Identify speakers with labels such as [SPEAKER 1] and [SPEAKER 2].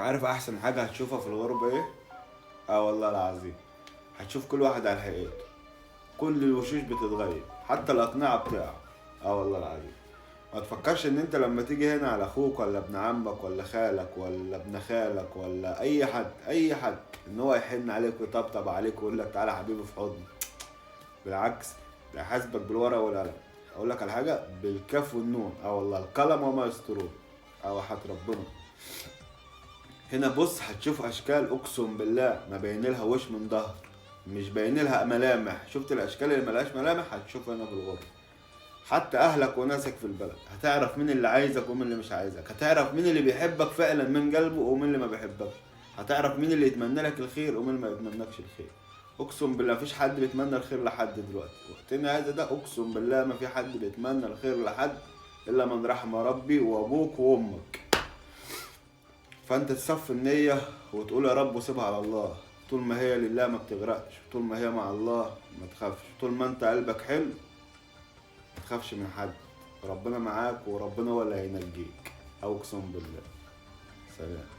[SPEAKER 1] عارف احسن حاجة هتشوفها في الغربة ايه؟ اه والله العظيم، هتشوف كل واحد على حقيقته. كل الوشوش بتتغير، حتى الاقنعة بتقع. اه والله العظيم. ما تفكرش ان انت لما تيجي هنا على اخوك ولا ابن عمك ولا خالك ولا ابن خالك ولا اي حد ان هو يحن عليك ويطبطب عليك ويقول لك تعالى حبيبي في حضني. بالعكس، ده حاسبك بالورقة والقلم. اقول لك على حاجة، بالكاف والنون. اه والله القلم وما يسطرون. اه وحياة ربنا. هنا بص هتشوف اشكال اقسم بالله ما باين لها وش من ظهر، مش باين لها ملامح. شفت الاشكال اللي ملهاش ملامح هتشوفها هنا في الغربة. حتى اهلك وناسك في البلد هتعرف مين اللي عايزك ومين اللي مش عايزك، هتعرف مين اللي بيحبك فعلا من قلبه ومين اللي ما بيحبكش، هتعرف مين اللي يتمنى لك الخير ومين اللي ما يتمناكش الخير. اقسم بالله مفيش حد بيتمنى الخير لحد دلوقتي وقتنا هذا، ده اقسم بالله ما في حد بيتمنى الخير لحد الا من رحم ربي وابوك وامك. فانت تصفي النية وتقول يا رب وسيبها على الله. طول ما هي لله ما بتغرقش، طول ما هي مع الله ما تخافش، طول ما انت قلبك حلو ما تخافش من حد. ربنا معاك وربنا هو اللي هينجيك. اقسم بالله. سلام.